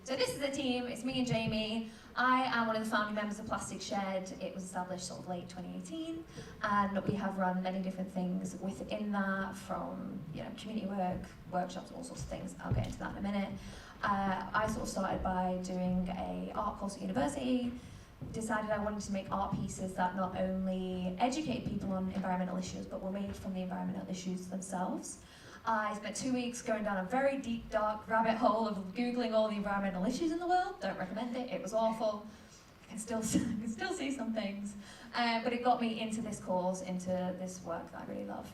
So this is the team, it's me and Jamie. I am one of the founding members of Plastic Shed. It was established sort of late 2018, and we have run many different things within that, from community work, workshops, all sorts of things. I'll get into that in a minute. I sort of started by doing an art course at university, decided I wanted to make art pieces that not only educate people on environmental issues, but were made from the environmental issues themselves. I spent 2 weeks going down a very deep, dark rabbit hole of Googling all the environmental issues in the world. Don't recommend it, it was awful. I can still see some things. But it got me into this course, into this work that I really love.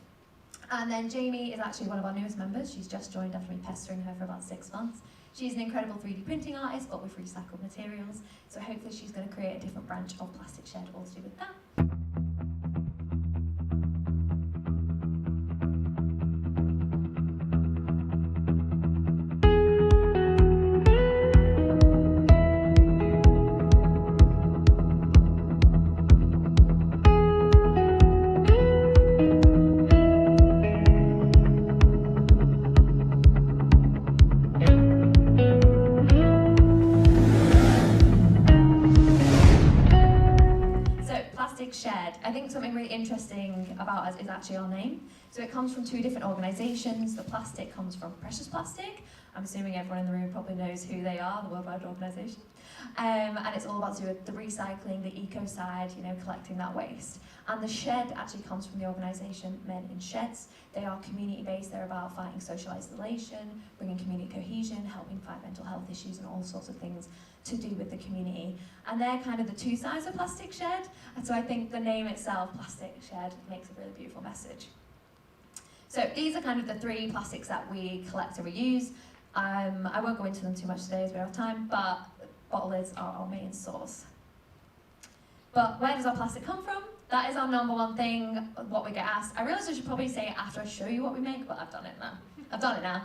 And then Jamie is actually one of our newest members. She's just joined after me pestering her for about 6 months. She's an incredible 3D printing artist, but with recycled materials. So hopefully she's going to create a different branch of Plastic Shed all to do with that. Shed. I think something really interesting about us is actually our name. So it comes from 2 different organisations. The plastic comes from Precious Plastic. I'm assuming everyone in the room probably knows who they are, the worldwide organisation. And it's all about the recycling, the eco side, collecting that waste. And the shed actually comes from the organisation Men in Sheds. They are community-based. They're about fighting social isolation, bringing community cohesion, helping fight mental health issues and all sorts of things to do with the community. And they're kind of the 2 sides of Plastic Shed. And so I think the name itself, Plastic Shed, makes a really beautiful message. So these are kind of the 3 plastics that we collect and reuse. I won't go into them too much today as we don't have time, but bottle lids are our main source. But where does our plastic come from? That is our #1 thing, what we get asked. I realise I should probably say it after I show you what we make, but I've done it now.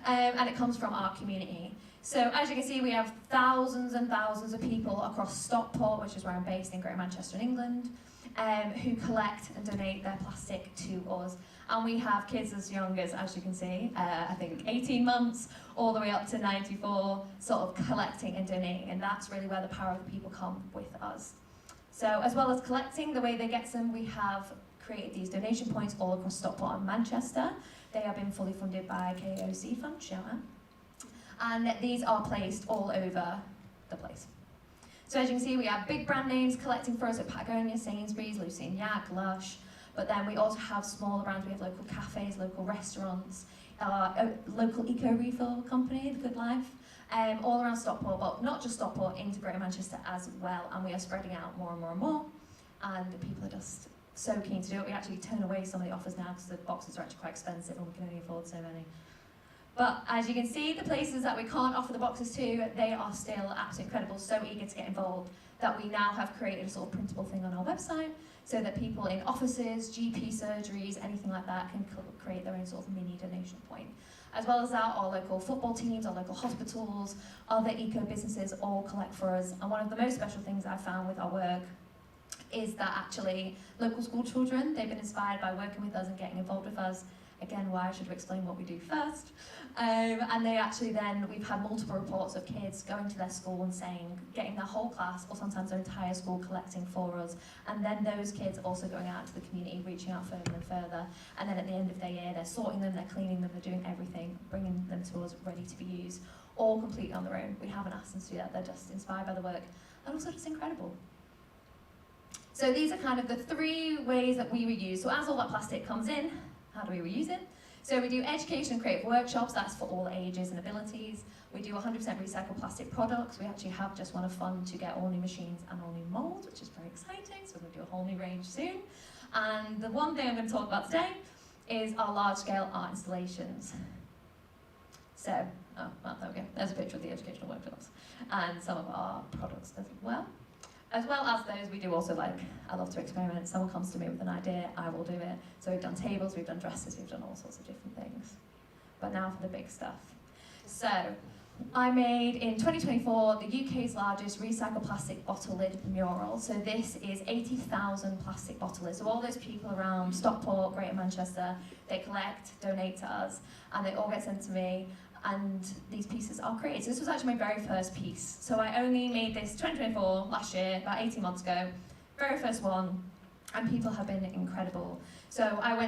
And it comes from our community. So as you can see, we have thousands and thousands of people across Stockport, which is where I'm based in Greater Manchester in England, who collect and donate their plastic to us. And we have kids as young as you can see, I think 18 months, all the way up to 94, sort of collecting and donating, and that's really where the power of the people come with us. So as well as collecting, the way they get them, we have created these donation points all across Stockport and Manchester. They have been fully funded by KOC Fund, shout out. And these are placed all over the place. So as you can see, we have big brand names collecting for us at Patagonia, Sainsbury's, Lucy and Yak, Lush. But then we also have smaller brands. We have local cafes, local restaurants, a local eco-refill company, The Good Life, all around Stockport, but not just Stockport, into Greater Manchester as well. And we are spreading out more and more and more. And people are just so keen to do it. We actually turn away some of the offers now because the boxes are actually quite expensive and we can only afford so many. But as you can see, the places that we can't offer the boxes to, they are still absolutely incredible, so eager to get involved, that we now have created a sort of printable thing on our website, so that people in offices, GP surgeries, anything like that, can create their own sort of mini donation point. As well as that, our local football teams, our local hospitals, other eco-businesses all collect for us. And one of the most special things I've found with our work is that actually local school children, they've been inspired by working with us and getting involved with us. Again, why I should explain what we do first. And they actually then, we've had multiple reports of kids going to their school and saying, getting their whole class, or sometimes their entire school, collecting for us. And then those kids also going out to the community, reaching out further and further. And then at the end of their year, they're sorting them, they're cleaning them, they're doing everything, bringing them to us ready to be used, all completely on their own. We haven't asked them to do that, they're just inspired by the work. And also just incredible. So these are kind of the 3 ways that we reuse. So as all that plastic comes in, how do we reuse it? So we do education and creative workshops, that's for all ages and abilities. We do 100% recycled plastic products. We actually have just won a fund to get all new machines and all new moulds, which is very exciting, so we're going to do a whole new range soon. And the one thing I'm going to talk about today is our large-scale art installations. So, oh, well, there we go. There's a picture of the educational workshops and some of our products as well. As well as those, we do also I love to experiment. Someone comes to me with an idea, I will do it. So we've done tables, we've done dresses, we've done all sorts of different things. But now for the big stuff. So, I made, in 2024, the UK's largest recycled plastic bottle lid mural. So this is 80,000 plastic bottle lids. So all those people around Stockport, Greater Manchester, they collect, donate to us, and they all get sent to me. and these pieces are created. So this was actually my very first piece. So I only made this 2024, last year, about 18 months ago, very first one, and people have been incredible. So I'm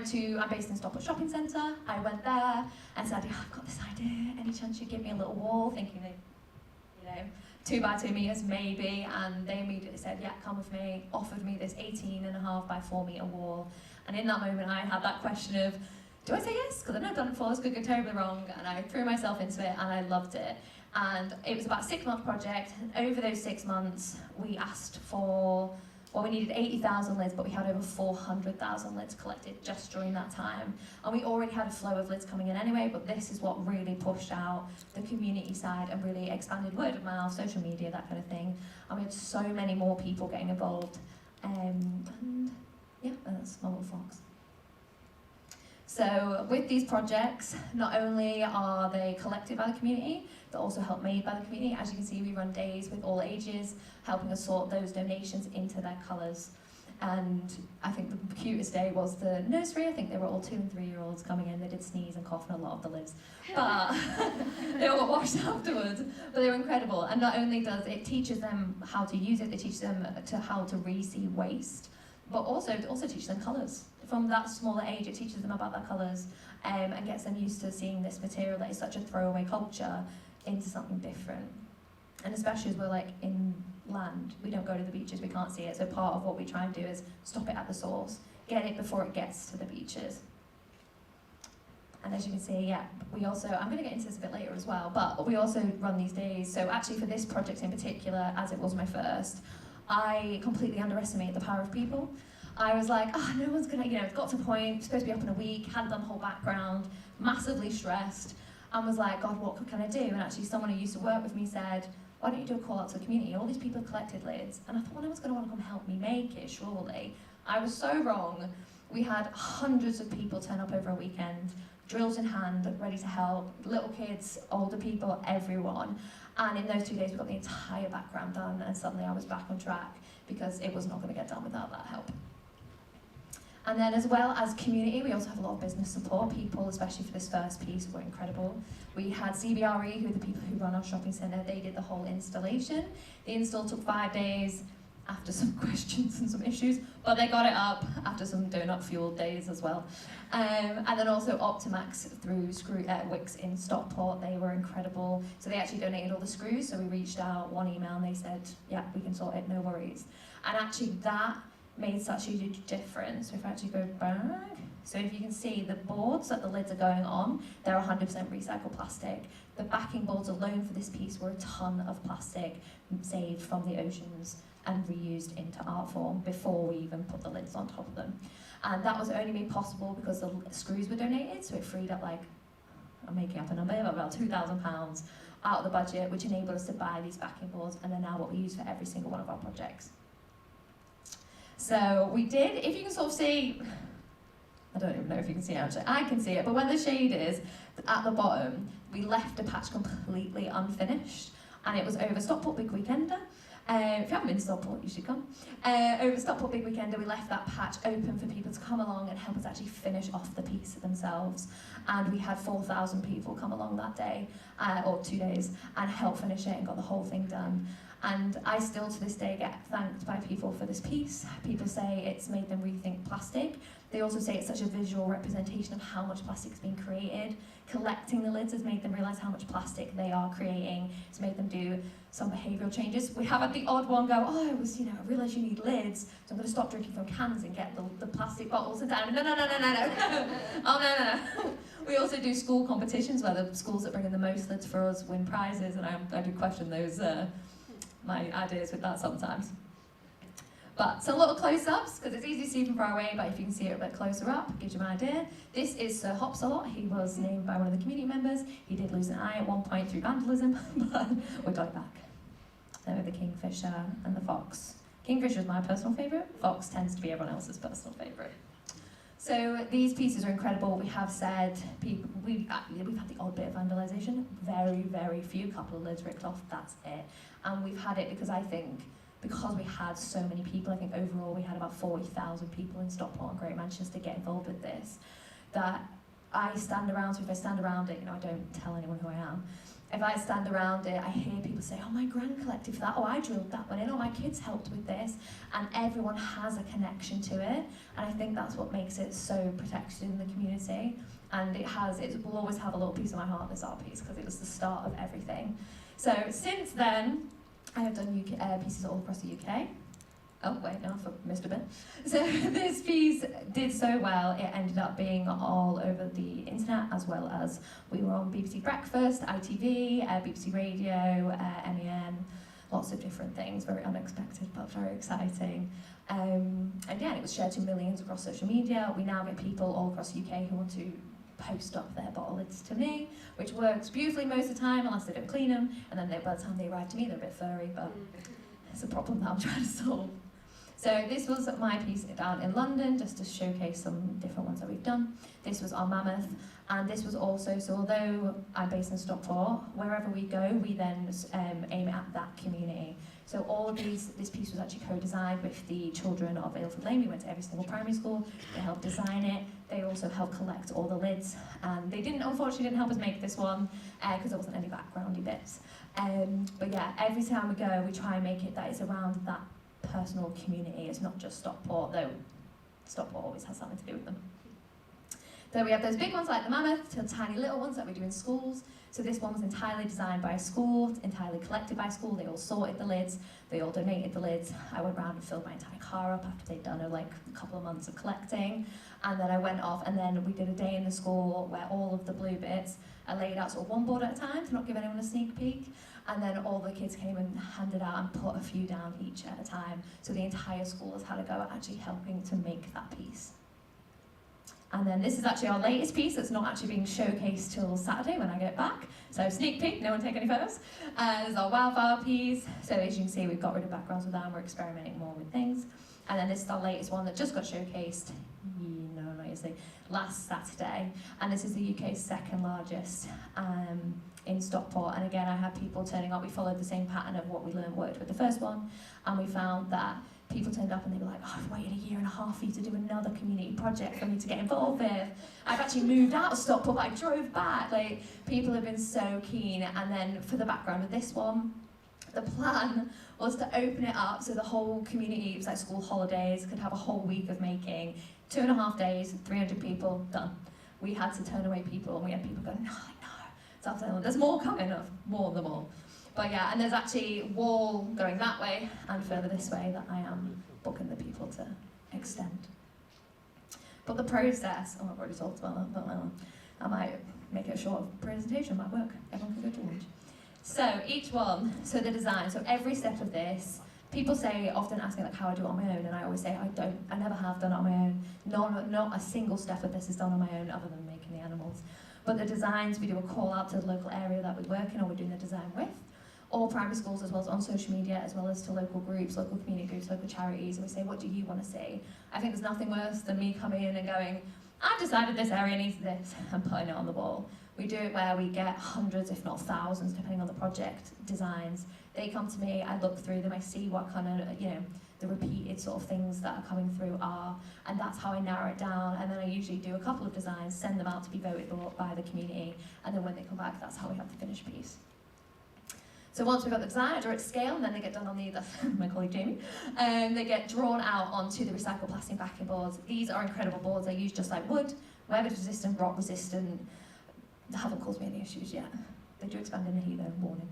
based in Stockport Shopping Centre. I went there and said, yeah, I've got this idea, any chance you'd give me a little wall, thinking they, 2 by 2 meters maybe, and they immediately said, yeah, come with me, offered me this 18.5 by 4 meter wall. And in that moment I had that question of, do I say yes? Because I've never done it before, this could go terribly wrong, and I threw myself into it and I loved it. And it was about a 6-month project, and over those 6 months we asked for, well, we needed 80,000 lids, but we had over 400,000 lids collected just during that time. And we already had a flow of lids coming in anyway, but this is what really pushed out the community side and really expanded word of mouth, social media, that kind of thing. And we had so many more people getting involved. And yeah, that's my little fox. So with these projects, not only are they collected by the community, they're also help made by the community. As you can see, we run days with all ages, helping us sort those donations into their colours. And I think the cutest day was the nursery. I think they were all 2 and 3 year olds coming in. They did sneeze and cough on a lot of the lids, but they all got washed afterwards. But they were incredible. And not only does it teaches them how to use it, they teach them how to re-see waste, but also teach them colours. From that smaller age, it teaches them about their colours and gets them used to seeing this material that is such a throwaway culture into something different. And especially as we're like inland, we don't go to the beaches, we can't see it. So part of what we try and do is stop it at the source, get it before it gets to the beaches. And as you can see, yeah, we also, I'm going to get into this a bit later as well, but we also run these days. So actually for this project in particular, as it was my first, I completely underestimated the power of people. I was like, oh, no one's gonna, it's got to a point, supposed to be up in a week, hadn't done the whole background, massively stressed, and was like, God, what can I do? And actually someone who used to work with me said, why don't you do a call out to the community? All these people have collected lids. And I thought, well, no one's gonna wanna come help me make it, surely. I was so wrong. We had hundreds of people turn up over a weekend, drills in hand, ready to help, little kids, older people, everyone. And in those 2 days, we got the entire background done, and suddenly I was back on track because it was not gonna get done without that help. And then as well as community, we also have a lot of business support. People, especially for this first piece, were incredible. We had CBRE, who are the people who run our shopping centre. They did the whole installation. The install took 5 days after some questions and some issues, but they got it up after some donut-fueled days as well. And then also Optimax through Wix in Stockport. They were incredible. So they actually donated all the screws, so we reached out, one email, and they said, yeah, we can sort it, no worries. And actually that made such a huge difference. If I actually go back, so if you can see the boards that the lids are going on, they're 100% recycled plastic. The backing boards alone for this piece were a ton of plastic saved from the oceans and reused into art form before we even put the lids on top of them. And that was only made possible because the screws were donated, so it freed up, like, I'm making up a number, about £2,000 out of the budget, which enabled us to buy these backing boards, and they're now what we use for every single one of our projects. So we did, if you can sort of see, I don't even know if you can see it actually, I can see it, but where the shade is at the bottom, we left a patch completely unfinished, and it was over Stockport Big Weekender. If you haven't been to Stockport, you should come. Over Stockport Big Weekender, we left that patch open for people to come along and help us actually finish off the piece themselves. And we had 4,000 people come along that day, or 2 days, and help finish it and got the whole thing done. And I still to this day get thanked by people for this piece. People say it's made them rethink plastic. They also say it's such a visual representation of how much plastic's being created. Collecting the lids has made them realise how much plastic they are creating. It's made them do some behavioural changes. We have had the odd one go, oh, I realised you need lids, so I'm going to stop drinking from cans and get the plastic bottles and down. No. Oh, no. We also do school competitions where the schools that bring in the most lids for us win prizes, and I do question those my ideas with that sometimes. But some little close-ups, because it's easy to see from far away, but if you can see it a bit closer up, it gives you an idea. This is Sir Hopsalot. He was named by one of the community members. He did lose an eye at one point through vandalism, but we got it back. Then with the kingfisher and the fox. Kingfisher is my personal favourite. Fox tends to be everyone else's personal favourite. So these pieces are incredible. We have said, we've had the odd bit of vandalisation, very, very few, couple of lids ripped off, that's it. And we've had it because because we had so many people, I think overall we had about 40,000 people in Stockport and Greater Manchester get involved with this, that I stand around, so if I stand around it, I don't tell anyone who I am. If I stand around it, I hear people say, oh, my gran collected that, I drilled that one in, my kids helped with this, and everyone has a connection to it, and I think that's what makes it so protected in the community, and it will always have a little piece of my heart, this art piece, because it was the start of everything. So since then, I have done pieces all across the UK. Oh, wait, no, I missed a bit. So this piece did so well, it ended up being all over the internet, as well as we were on BBC Breakfast, ITV, BBC Radio, MEN, lots of different things, very unexpected but very exciting. And yeah, it was shared to millions across social media. We now get people all across the UK who want to post up their bottle lids to me, which works beautifully most of the time, unless they don't clean them, and then by the time they arrive to me, they're a bit furry, but it's a problem that I'm trying to solve. So this was my piece down in London, just to showcase some different ones that we've done. This was our mammoth, and this was also, so although I'm based in Stockport, wherever we go, we then aim at that community. So all of this piece was actually co-designed with the children of Ilford Lane. We went to every single primary school, they helped design it, they also helped collect all the lids, and they unfortunately didn't help us make this one, because there wasn't any backgroundy bits. But yeah, every time we go, we try and make it that it's around that personal community. It's not just Stockport, though Stockport always has something to do with them. So we have those big ones like the mammoth, to tiny little ones that we do in schools. So this one was entirely designed by a school, entirely collected by a school. They all sorted the lids, they all donated the lids. I went round and filled my entire car up after they'd done a couple of months of collecting. And then I went off, and then we did a day in the school where all of the blue bits are laid out sort of one board at a time to not give anyone a sneak peek. And then all the kids came and handed out and put a few down each at a time. So the entire school has had a go at actually helping to make that piece. And then this is actually our latest piece that's not actually being showcased till Saturday when I get back. So sneak peek, no one take any photos. This is our wildflower piece. So as you can see, we've got rid of backgrounds with that, and we're experimenting more with things. And then this is our latest one that just got showcased, last Saturday. And this is the UK's second largest in Stockport. And again, I had people turning up. We followed the same pattern of what we worked with the first one. And we found that people turned up and they were like, I've waited 1.5 years for you to do another community project for me to get involved with. I've actually moved out of Stockport, but I drove back. People have been so keen. And then for the background of this one, the plan was to open it up so the whole community, it was like school holidays, could have a whole week of making. 2.5 days, 300 people, done. We had to turn away people, and we had people going, no. So there's more coming, more than more. But yeah, and there's actually a wall going that way and further this way that I am booking the people to extend. But the process, I've already talked about that, but I might make it a short presentation, might work. Everyone can go to lunch. So each one, so the design, so every step of this, people often ask me how I do it on my own, and I always say I never have done it on my own. Not a single step of this is done on my own other than making the animals. But the designs, we do a call out to the local area that we work in or we're doing the design with. All primary schools, as well as on social media, as well as to local groups, local community groups, local charities, and we say, what do you want to see? I think there's nothing worse than me coming in and going, I've decided this area needs this, and putting it on the wall. We do it where we get hundreds, if not thousands, depending on the project, designs. They come to me, I look through them, I see what kind of, the repeated sort of things that are coming through are, and that's how I narrow it down. And then I usually do a couple of designs, send them out to be voted by the community, and then when they come back, that's how we have the finished piece. So once we've got the design, I draw it to scale, and then they get done on my colleague Jamie, they get drawn out onto the recycled plastic backing boards. These are incredible boards. They use just like wood, weather resistant, rot resistant. They haven't caused me any issues yet. They do expand in the heat though, warning.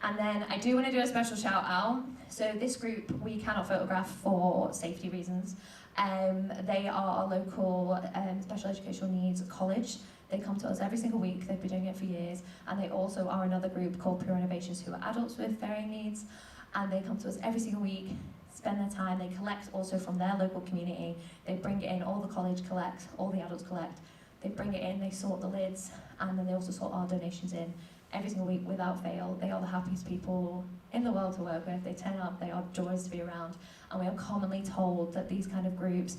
And then I do want to do a special shout out. So this group we cannot photograph for safety reasons. They are a local special educational needs college. They come to us every single week, they've been doing it for years, and they also are another group called Pure Innovations who are adults with varying needs, and they come to us every single week, spend their time, they collect also from their local community, they bring it in, all the college collect, all the adults collect, they bring it in, they sort the lids, and then they also sort our donations in every single week without fail. They are the happiest people in the world to work with, they turn up, they are joys to be around, and we are commonly told that these kind of groups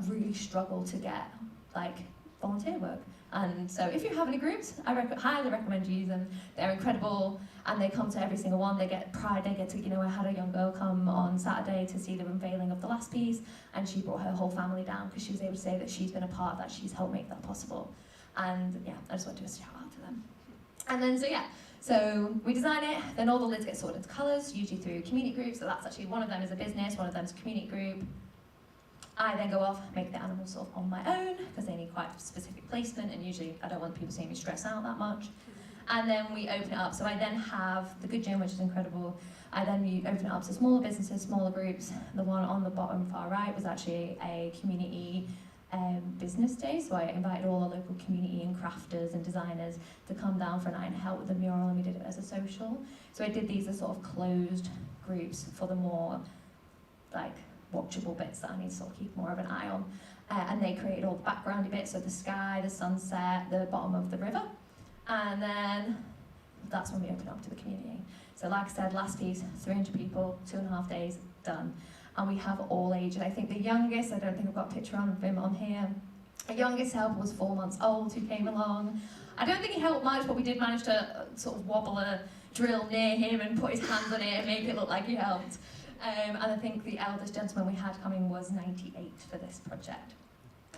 really struggle to get volunteer work. And so if you have any groups, I highly recommend you use them. They're incredible, and they come to every single one. They get pride. They get to, I had a young girl come on Saturday to see the unveiling of the last piece, and she brought her whole family down because she was able to say that she's been a part of that, she's helped make that possible. And yeah, I just want to do a shout out to them. And then, so we design it, then all the lids get sorted into colours, usually through community groups. So that's actually, one of them is a business, one of them is a community group. I then go off, make the animals sort of on my own, because they need quite specific placement, and usually I don't want people seeing me stress out that much. And then we open it up. So I then have the Good Gym, which is incredible. I then open it up to smaller businesses, smaller groups. The one on the bottom far right was actually a community business day, so I invited all the local community and crafters and designers to come down for a night and help with the mural, and we did it as a social. So I did these as sort of closed groups for the more watchable bits that I need to sort of keep more of an eye on. And they created all the backgroundy bits, so the sky, the sunset, the bottom of the river. And then that's when we open up to the community. So like I said, last piece, 300 people, 2.5 days, done. And we have all ages. I think the youngest, I don't think I've got a picture of him on here, the youngest helper was 4 months old who came along. I don't think he helped much, but we did manage to sort of wobble a drill near him and put his hands on it and make it look like he helped. And I think the eldest gentleman we had coming was 98 for this project.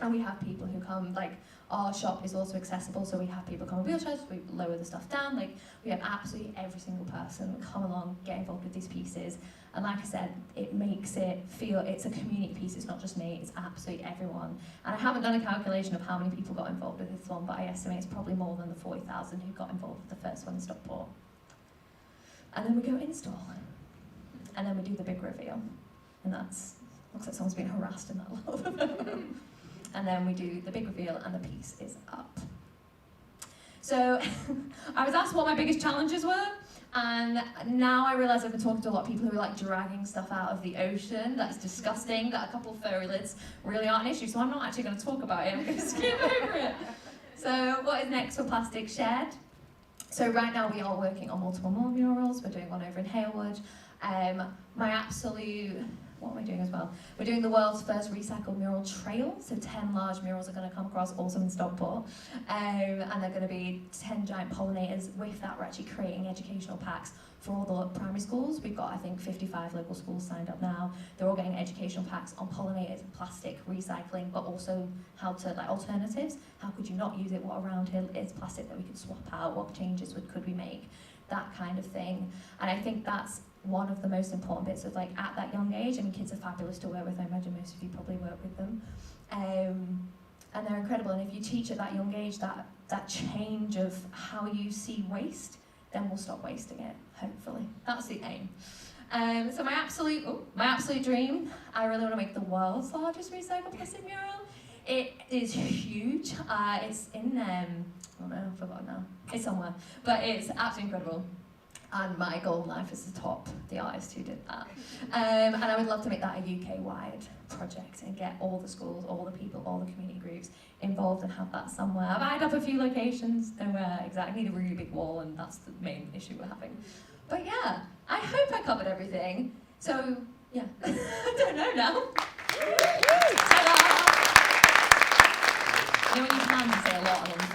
And we have people who come, our shop is also accessible, so we have people come in wheelchairs, we lower the stuff down, we have absolutely every single person come along, get involved with these pieces. And like I said, it makes it feel it's a community piece, it's not just me, it's absolutely everyone. And I haven't done a calculation of how many people got involved with this one, but I estimate it's probably more than the 40,000 who got involved with the first one in Stockport. And then we go install. And then we do the big reveal. And looks like someone's been harassed in that lot. And then we do the big reveal and the piece is up. So I was asked what my biggest challenges were, and now I realise I've been talking to a lot of people who are dragging stuff out of the ocean. That's disgusting. That a couple of furry lids really aren't an issue, so I'm not actually going to talk about it. I'm going to skip over it. So what is next for Plastic Shared? So right now we are working on multiple more murals. We're doing one over in Halewood. What am I doing as well? We're doing the world's first recycled mural trail, so 10 large murals are going to come across, also in Stockport, and they're going to be 10 giant pollinators. With that, we're actually creating educational packs for all the primary schools. We've got, I think, 55 local schools signed up now. They're all getting educational packs on pollinators, plastic, recycling, but also how to, alternatives. How could you not use it? What around here is plastic that we could swap out? What changes could we make? That kind of thing. And I think that's one of the most important bits of at that young age. I mean, kids are fabulous to work with. I imagine most of you probably work with them. And they're incredible. And if you teach at that young age that change of how you see waste, then we'll stop wasting it, hopefully. That's the aim. So my absolute dream, I really want to make the world's largest recycled plastic mural. It is huge. It's in, oh no, I've forgotten now. It's somewhere. But it's absolutely incredible. And my goal in life is to top the artist who did that. And I would love to make that a UK-wide project and get all the schools, all the people, all the community groups involved and have that somewhere. I've eyed up a few locations, nowhere exactly, need a really big wall, and that's the main issue we're having. But yeah, I hope I covered everything. So, yeah, I don't know now. Ta-da! You know when you plan to say a lot and then